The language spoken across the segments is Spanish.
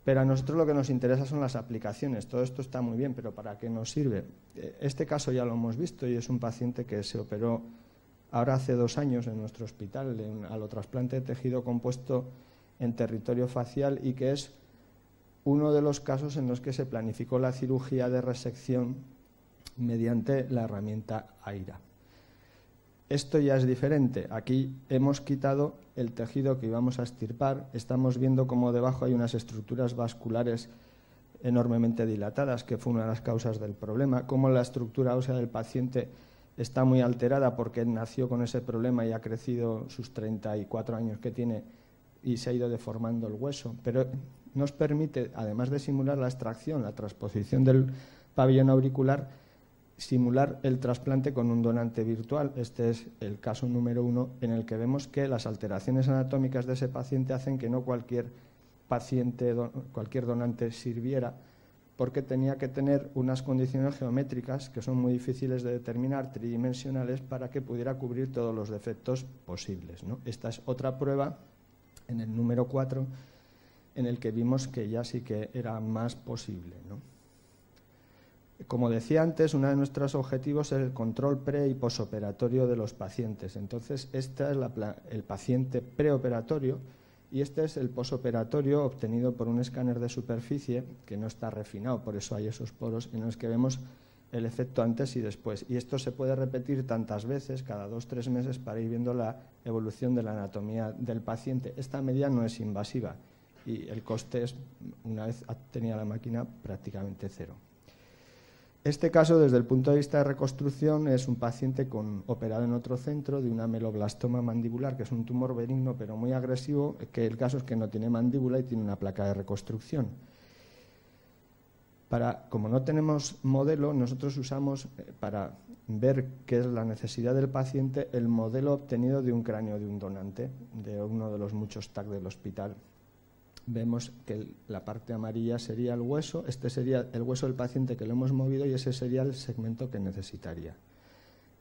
Pero a nosotros lo que nos interesa son las aplicaciones. Todo esto está muy bien, pero ¿para qué nos sirve? Este caso ya lo hemos visto y es un paciente que se operó ahora hace 2 años en nuestro hospital de un alotrasplante de tejido compuesto en territorio facial y que es uno de los casos en los que se planificó la cirugía de resección mediante la herramienta AIRA. Esto ya es diferente. Aquí hemos quitado el tejido que íbamos a extirpar. Estamos viendo cómo debajo hay unas estructuras vasculares enormemente dilatadas, que fue una de las causas del problema, cómo la estructura ósea del paciente está muy alterada porque él nació con ese problema y ha crecido sus 34 años que tiene y se ha ido deformando el hueso. Pero nos permite, además de simular la extracción, la transposición del pabellón auricular, simular el trasplante con un donante virtual. Este es el caso número 1 en el que vemos que las alteraciones anatómicas de ese paciente hacen que no cualquier donante sirviera, porque tenía que tener unas condiciones geométricas que son muy difíciles de determinar, tridimensionales, para que pudiera cubrir todos los defectos posibles, ¿no? Esta es otra prueba, en el número 4, en el que vimos que ya sí que era más posible, ¿no? Como decía antes, uno de nuestros objetivos es el control pre- y posoperatorio de los pacientes. Entonces, este es el paciente preoperatorio y este es el posoperatorio obtenido por un escáner de superficie que no está refinado, por eso hay esos poros en los que vemos el efecto antes y después. Y esto se puede repetir tantas veces, cada 2 o 3 meses, para ir viendo la evolución de la anatomía del paciente. Esta medida no es invasiva y el coste es, una vez tenida la máquina, prácticamente 0. Este caso, desde el punto de vista de reconstrucción, es un paciente operado en otro centro de una ameloblastoma mandibular, que es un tumor benigno pero muy agresivo, que el caso es que no tiene mandíbula y tiene una placa de reconstrucción. Como no tenemos modelo, nosotros usamos, para ver qué es la necesidad del paciente, el modelo obtenido de un cráneo de un donante, de uno de los muchos TAC del hospital. Vemos que la parte amarilla sería el hueso, este sería el hueso del paciente que lo hemos movido y ese sería el segmento que necesitaría.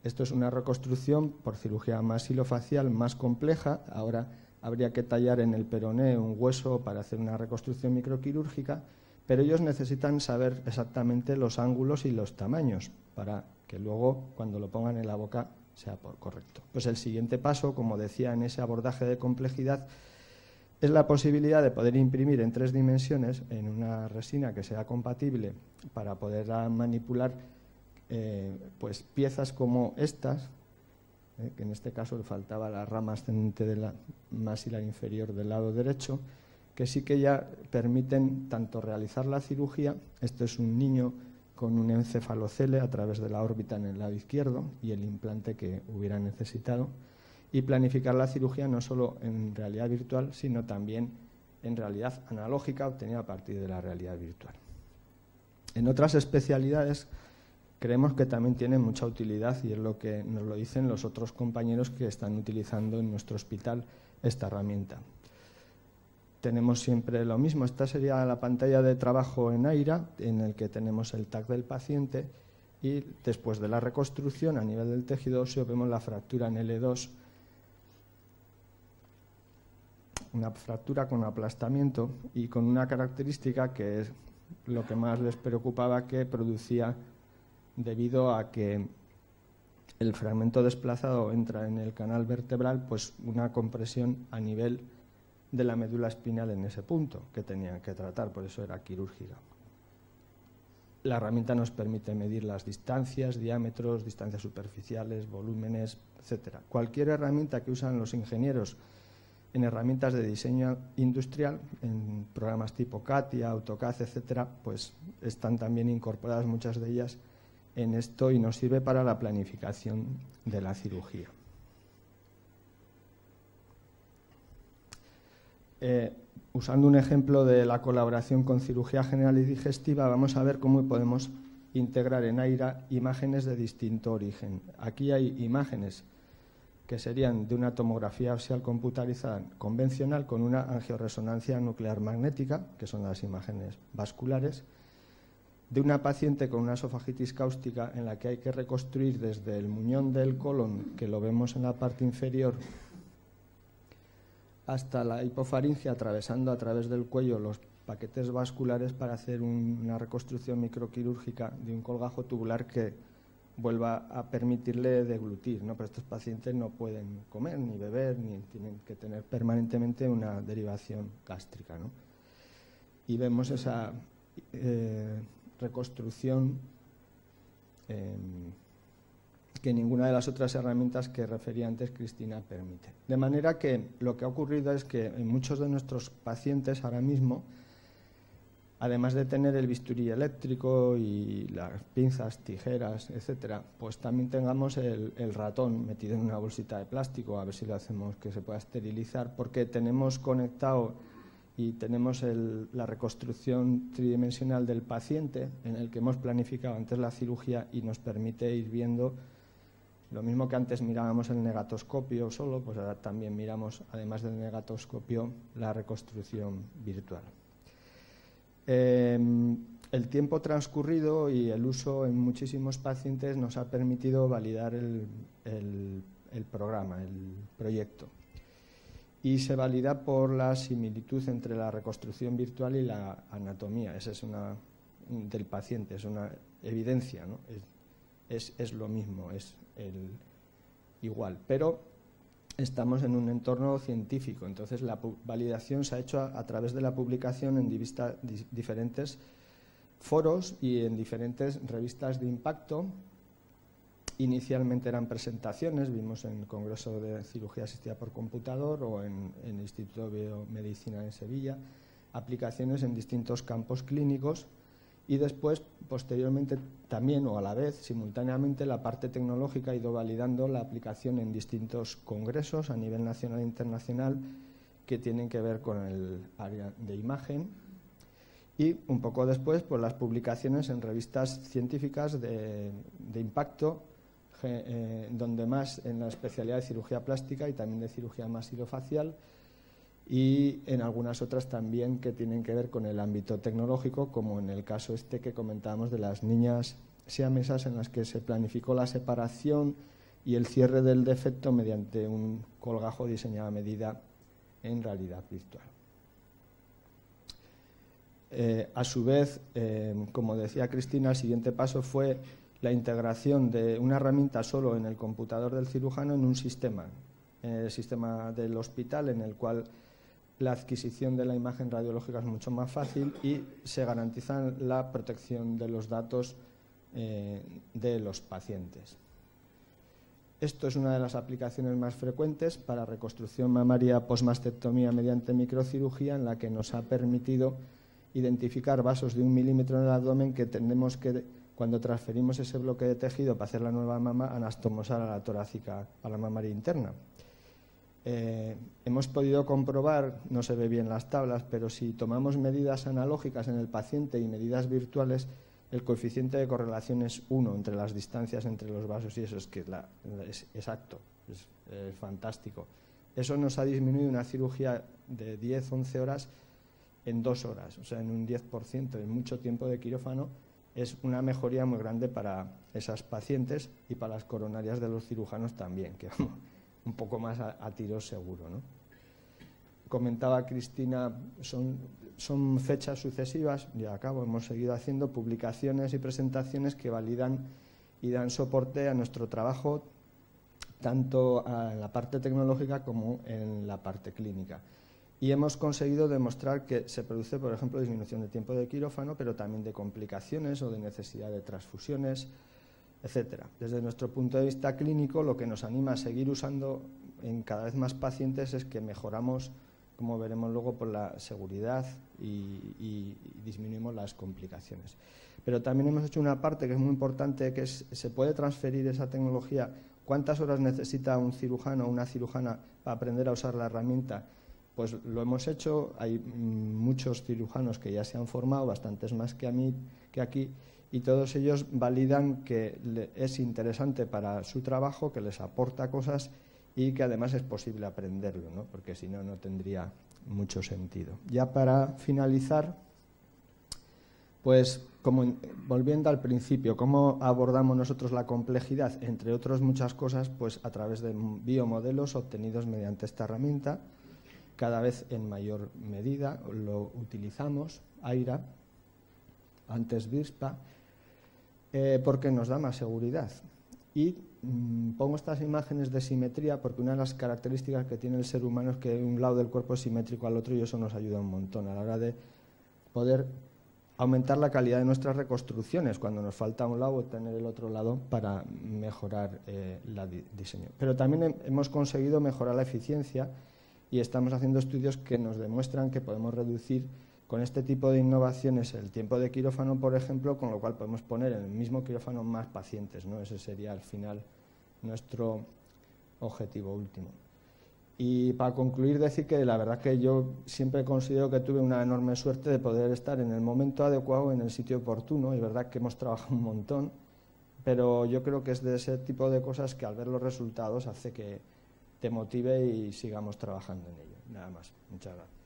Esto es una reconstrucción por cirugía maxilofacial más compleja. Ahora habría que tallar en el peroné un hueso para hacer una reconstrucción microquirúrgica, pero ellos necesitan saber exactamente los ángulos y los tamaños para que luego, cuando lo pongan en la boca, sea correcto. Pues el siguiente paso, como decía en ese abordaje de complejidad, es la posibilidad de poder imprimir en 3 dimensiones en una resina que sea compatible para poder manipular pues piezas como estas, que en este caso le faltaba la rama ascendente de la maxilar inferior del lado derecho, que sí que ya permiten tanto realizar la cirugía. Esto es un niño con un encefalocele a través de la órbita en el lado izquierdo y el implante que hubiera necesitado, y planificar la cirugía no solo en realidad virtual, sino también en realidad analógica obtenida a partir de la realidad virtual. En otras especialidades creemos que también tiene mucha utilidad y es lo que nos lo dicen los otros compañeros que están utilizando en nuestro hospital esta herramienta. Tenemos siempre lo mismo. Esta sería la pantalla de trabajo en AIRA, en el que tenemos el TAC del paciente y después de la reconstrucción a nivel del tejido óseo vemos la fractura en L2, una fractura con aplastamiento y con una característica que es lo que más les preocupaba, que producía, debido a que el fragmento desplazado entra en el canal vertebral, pues una compresión a nivel de la médula espinal en ese punto que tenían que tratar, por eso era quirúrgica. La herramienta nos permite medir las distancias, diámetros, distancias superficiales, volúmenes, etc. Cualquier herramienta que usan los ingenieros en herramientas de diseño industrial, en programas tipo CATIA, AutoCAD, etcétera, pues están también incorporadas muchas de ellas en esto y nos sirve para la planificación de la cirugía. Usando un ejemplo de la colaboración con cirugía general y digestiva, vamos a ver cómo podemos integrar en AIRA imágenes de distinto origen. Aquí hay imágenes que serían de una tomografía axial computarizada convencional con una angioresonancia nuclear magnética, que son las imágenes vasculares, de una paciente con una esofagitis cáustica en la que hay que reconstruir desde el muñón del colon, que lo vemos en la parte inferior, hasta la hipofaringe, atravesando a través del cuello los paquetes vasculares para hacer una reconstrucción microquirúrgica de un colgajo tubular que vuelva a permitirle deglutir, ¿no? Pero estos pacientes no pueden comer ni beber, ni tienen que tener permanentemente una derivación gástrica, ¿no? Y vemos esa reconstrucción que ninguna de las otras herramientas que refería antes Cristina permite. De manera que lo que ha ocurrido es que en muchos de nuestros pacientes ahora mismo, además de tener el bisturí eléctrico y las pinzas, tijeras, etcétera, pues también tengamos el ratón metido en una bolsita de plástico, a ver si lo hacemos que se pueda esterilizar, porque tenemos conectado y tenemos la reconstrucción tridimensional del paciente, en el que hemos planificado antes la cirugía y nos permite ir viendo lo mismo que antes mirábamos el negatoscopio solo, pues ahora también miramos, además del negatoscopio, la reconstrucción virtual. El tiempo transcurrido y el uso en muchísimos pacientes nos ha permitido validar el programa, el proyecto. Y se valida por la similitud entre la reconstrucción virtual y la anatomía. Esa es una del paciente, es una evidencia, ¿no? Es lo mismo, es igual. Pero estamos en un entorno científico, entonces la validación se ha hecho a través de la publicación en diferentes foros y en diferentes revistas de impacto. Inicialmente eran presentaciones, vimos en el Congreso de Cirugía Asistida por Computador o en el Instituto de Biomedicina en Sevilla, aplicaciones en distintos campos clínicos y después, posteriormente, también o a la vez, simultáneamente, la parte tecnológica ha ido validando la aplicación en distintos congresos a nivel nacional e internacional que tienen que ver con el área de imagen y un poco después, pues las publicaciones en revistas científicas de impacto, donde más en la especialidad de cirugía plástica y también de cirugía maxilofacial y en algunas otras también que tienen que ver con el ámbito tecnológico, como en el caso este que comentábamos de las niñas siamesas, en las que se planificó la separación y el cierre del defecto mediante un colgajo diseñado a medida en realidad virtual. A su vez, como decía Cristina, el siguiente paso fue la integración de una herramienta solo en el computador del cirujano en un sistema, en el sistema del hospital, en el cual la adquisición de la imagen radiológica es mucho más fácil y se garantiza la protección de los datos de los pacientes. Esto es una de las aplicaciones más frecuentes para reconstrucción mamaria postmastectomía mediante microcirugía, en la que nos ha permitido identificar vasos de 1 milímetro en el abdomen que tenemos que, cuando transferimos ese bloque de tejido para hacer la nueva mama, anastomosar a la torácica, a la mamaria interna. Hemos podido comprobar, no se ve bien las tablas, pero si tomamos medidas analógicas en el paciente y medidas virtuales, el coeficiente de correlación es 1 entre las distancias entre los vasos y eso es que es exacto, es fantástico. Eso nos ha disminuido una cirugía de 10-11 horas en 2 horas, o sea, en un 10%, en mucho tiempo de quirófano. Es una mejoría muy grande para esas pacientes y para las coronarias de los cirujanos también, que vamos un poco más a tiro seguro, ¿no? Comentaba Cristina, son fechas sucesivas, ya acabo, hemos seguido haciendo publicaciones y presentaciones que validan y dan soporte a nuestro trabajo, tanto en la parte tecnológica como en la parte clínica. Y hemos conseguido demostrar que se produce, por ejemplo, disminución de tiempo de quirófano, pero también de complicaciones o de necesidad de transfusiones, etcétera. Desde nuestro punto de vista clínico, lo que nos anima a seguir usando en cada vez más pacientes es que mejoramos, como veremos luego, por la seguridad y disminuimos las complicaciones. Pero también hemos hecho una parte que es muy importante, que es, se puede transferir esa tecnología. ¿Cuántas horas necesita un cirujano o una cirujana para aprender a usar la herramienta? Pues lo hemos hecho, hay muchos cirujanos que ya se han formado, bastantes más que aquí, y todos ellos validan que es interesante para su trabajo, que les aporta cosas y que además es posible aprenderlo, ¿no? Porque si no, no tendría mucho sentido. Ya para finalizar, pues volviendo al principio, ¿cómo abordamos nosotros la complejidad? Entre otras muchas cosas, pues a través de biomodelos obtenidos mediante esta herramienta, cada vez en mayor medida lo utilizamos, AIRA, antes VIRSPA, porque nos da más seguridad. Y pongo estas imágenes de simetría porque una de las características que tiene el ser humano es que un lado del cuerpo es simétrico al otro, y eso nos ayuda un montón a la hora de poder aumentar la calidad de nuestras reconstrucciones cuando nos falta un lado, tener el otro lado para mejorar el diseño. Pero también hemos conseguido mejorar la eficiencia y estamos haciendo estudios que nos demuestran que podemos reducir con este tipo de innovaciones el tiempo de quirófano, por ejemplo, con lo cual podemos poner en el mismo quirófano más pacientes, ¿no? Ese sería al final nuestro objetivo último. Y para concluir, decir que la verdad que yo siempre considero que tuve una enorme suerte de poder estar en el momento adecuado, en el sitio oportuno, y verdad que hemos trabajado un montón, pero yo creo que es de ese tipo de cosas que al ver los resultados hace que te motive y sigamos trabajando en ello. Nada más. Muchas gracias.